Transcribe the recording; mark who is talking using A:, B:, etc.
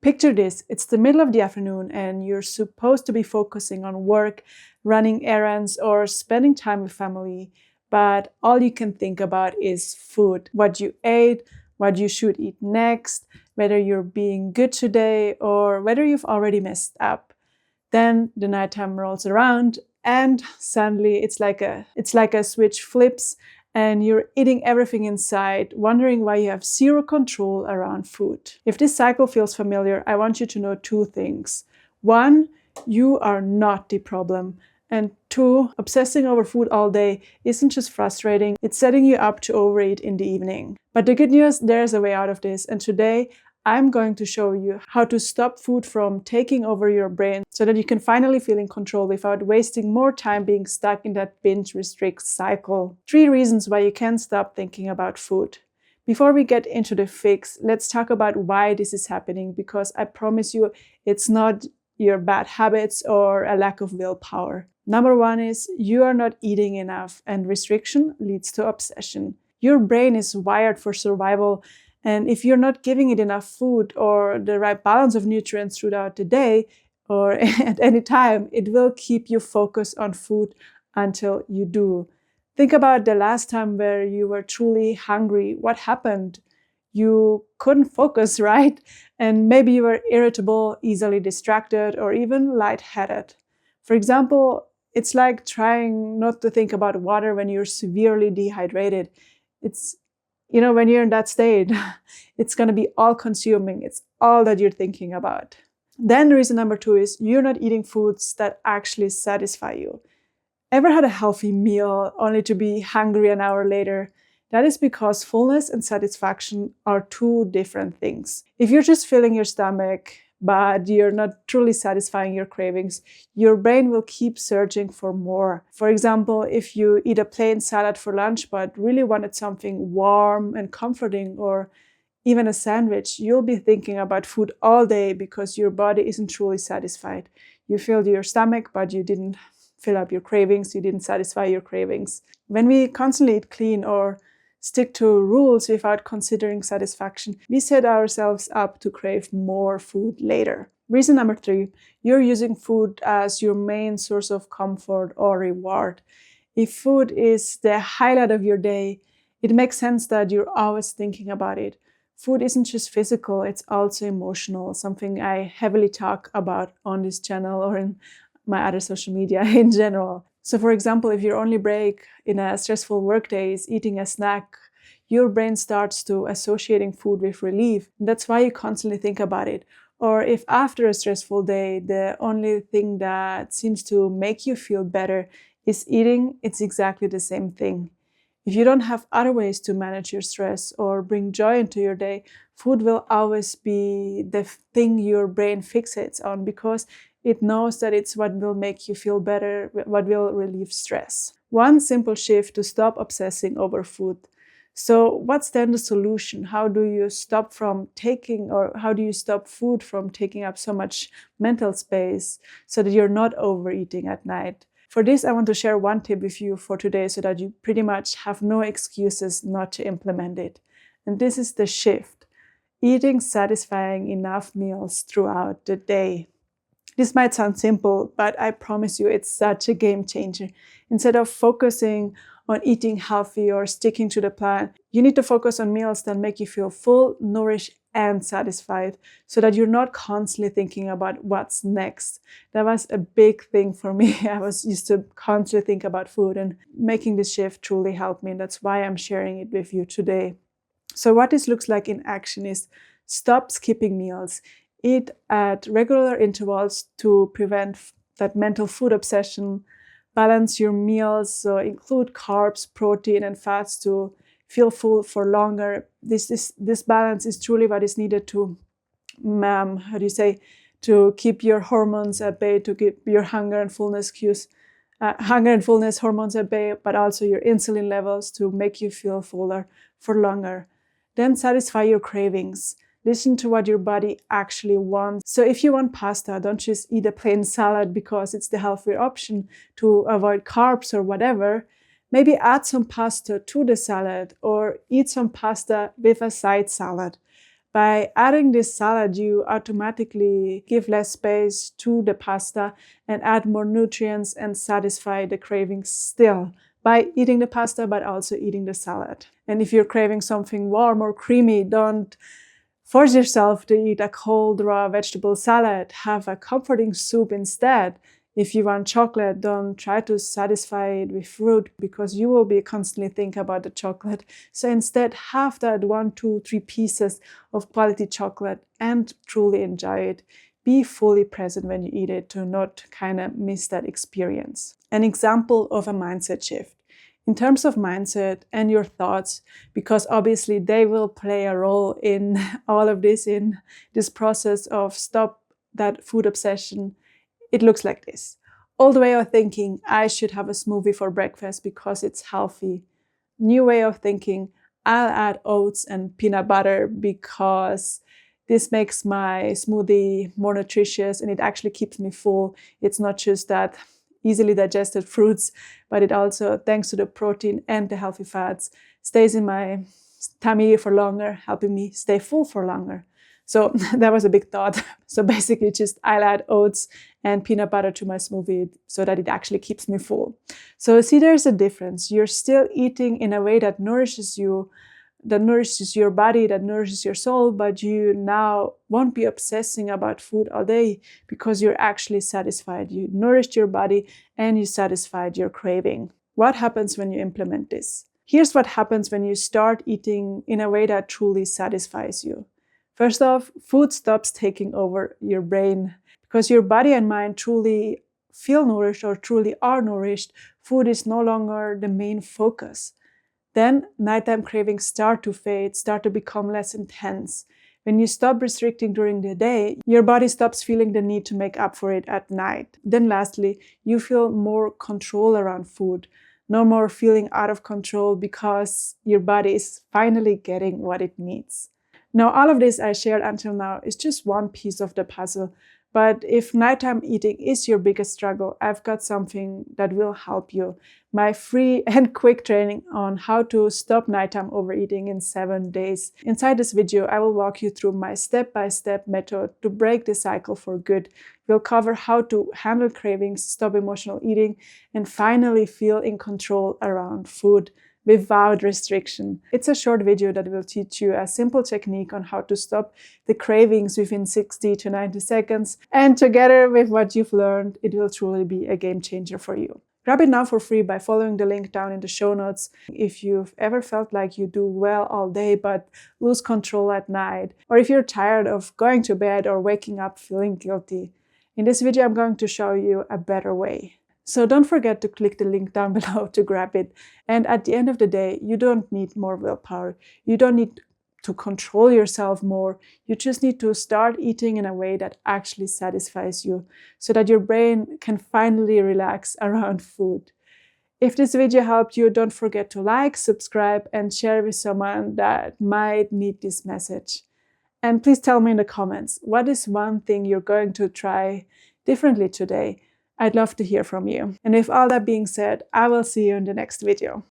A: Picture this, it's the middle of the afternoon and you're supposed to be focusing on work, running errands, or spending time with family, but all you can think about is food, what you ate, what you should eat next, whether you're being good today, or whether you've already messed up. Then the nighttime rolls around and suddenly it's like a switch flips and you're eating everything in sight, wondering why you have zero control around food. If this cycle feels familiar, I want you to know two things. One, you are not the problem. And two, obsessing over food all day isn't just frustrating, it's setting you up to overeat in the evening. But the good news, there's a way out of this. And today, I'm going to show you how to stop food from taking over your brain so that you can finally feel in control without wasting more time being stuck in that binge-restrict cycle. 3 reasons why you can't stop thinking about food. Before we get into the fix, let's talk about why this is happening, because I promise you it's not your bad habits or a lack of willpower. Number 1 is you are not eating enough, and restriction leads to obsession. Your brain is wired for survival, and if you're not giving it enough food or the right balance of nutrients throughout the day or at any time, it will keep you focused on food until you do. Think about the last time where you were truly hungry. What happened? You couldn't focus, right? And maybe you were irritable, easily distracted, or even lightheaded. For example, it's like trying not to think about water when you're severely dehydrated. When you're in that state, it's going to be all-consuming. It's all that you're thinking about. Then reason number 2 is you're not eating foods that actually satisfy you. Ever had a healthy meal only to be hungry an hour later? That is because fullness and satisfaction are 2 different things. If you're just filling your stomach, but you're not truly satisfying your cravings, your brain will keep searching for more. For example, if you eat a plain salad for lunch but really wanted something warm and comforting, or even a sandwich, you'll be thinking about food all day because your body isn't truly satisfied. You filled your stomach, but you didn't fill up your cravings, you didn't satisfy your cravings. When we constantly eat clean or stick to rules without considering satisfaction, we set ourselves up to crave more food later. Reason number 3, you're using food as your main source of comfort or reward. If food is the highlight of your day, it makes sense that you're always thinking about it. Food isn't just physical, it's also emotional, something I heavily talk about on this channel or in my other social media in general. So for example, if your only break in a stressful workday is eating a snack, your brain starts to associating food with relief. And that's why you constantly think about it. Or if after a stressful day, the only thing that seems to make you feel better is eating, it's exactly the same thing. If you don't have other ways to manage your stress or bring joy into your day, food will always be the thing your brain fixates on because it knows that it's what will make you feel better, what will relieve stress. One simple shift to stop obsessing over food. So what's then the solution? How do you stop food from taking up so much mental space so that you're not overeating at night? For this, I want to share one tip with you for today so that you pretty much have no excuses not to implement it. And this is the shift: eating satisfying enough meals throughout the day. This might sound simple, but I promise you it's such a game changer. Instead of focusing on eating healthy or sticking to the plan, you need to focus on meals that make you feel full, nourished, and satisfied so that you're not constantly thinking about what's next. That was a big thing for me. I was used to constantly think about food, and making this shift truly helped me. And that's why I'm sharing it with you today. So what this looks like in action is stop skipping meals. Eat at regular intervals to prevent that mental food obsession. Balance your meals, so include carbs, protein, and fats to feel full for longer. This balance is truly what is needed to, to keep your hormones at bay, to keep your hunger and fullness hormones at bay, but also your insulin levels to make you feel fuller for longer. Then satisfy your cravings. Listen to what your body actually wants. So if you want pasta, don't just eat a plain salad because it's the healthier option to avoid carbs or whatever. Maybe add some pasta to the salad or eat some pasta with a side salad. By adding this salad, you automatically give less space to the pasta and add more nutrients and satisfy the cravings still by eating the pasta, but also eating the salad. And if you're craving something warm or creamy, don't force yourself to eat a cold raw vegetable salad. Have a comforting soup instead. If you want chocolate, don't try to satisfy it with fruit because you will be constantly thinking about the chocolate. So instead, have that 1, 2, 3 pieces of quality chocolate and truly enjoy it. Be fully present when you eat it to not kind of miss that experience. An example of a mindset shift. In terms of mindset and your thoughts, because obviously they will play a role in all of this, in this process of stop that food obsession. It looks like this. Old way of thinking, I should have a smoothie for breakfast because it's healthy. New way of thinking, I'll add oats and peanut butter because this makes my smoothie more nutritious and it actually keeps me full. It's not just that easily digested fruits, but it also, thanks to the protein and the healthy fats, stays in my tummy for longer, helping me stay full for longer. So that was a big thought. So basically just I'll add oats and peanut butter to my smoothie so that it actually keeps me full. So see, there's a difference. You're still eating in a way that nourishes you, that nourishes your body, that nourishes your soul, but you now won't be obsessing about food all day because you're actually satisfied. You nourished your body and you satisfied your craving. What happens when you implement this? Here's what happens when you start eating in a way that truly satisfies you. First off, food stops taking over your brain because your body and mind truly feel nourished or truly are nourished. Food is no longer the main focus. Then nighttime cravings start to fade, start to become less intense. When you stop restricting during the day, your body stops feeling the need to make up for it at night. Then lastly, you feel more control around food. No more feeling out of control because your body is finally getting what it needs. Now, all of this I shared until now is just one piece of the puzzle. But if nighttime eating is your biggest struggle, I've got something that will help you. My free and quick training on how to stop nighttime overeating in 7 days. Inside this video, I will walk you through my step-by-step method to break the cycle for good. We'll cover how to handle cravings, stop emotional eating, and finally feel in control around food without restriction. It's a short video that will teach you a simple technique on how to stop the cravings within 60 to 90 seconds. And together with what you've learned, it will truly be a game changer for you. Grab it now for free by following the link down in the show notes. If you've ever felt like you do well all day but lose control at night, or if you're tired of going to bed or waking up feeling guilty, in this video I'm going to show you a better way. So don't forget to click the link down below to grab it. And at the end of the day, you don't need more willpower. You don't need to control yourself more. You just need to start eating in a way that actually satisfies you so that your brain can finally relax around food. If this video helped you, don't forget to like, subscribe, and share with someone that might need this message. And please tell me in the comments, what is one thing you're going to try differently today? I'd love to hear from you. And with all that being said, I will see you in the next video.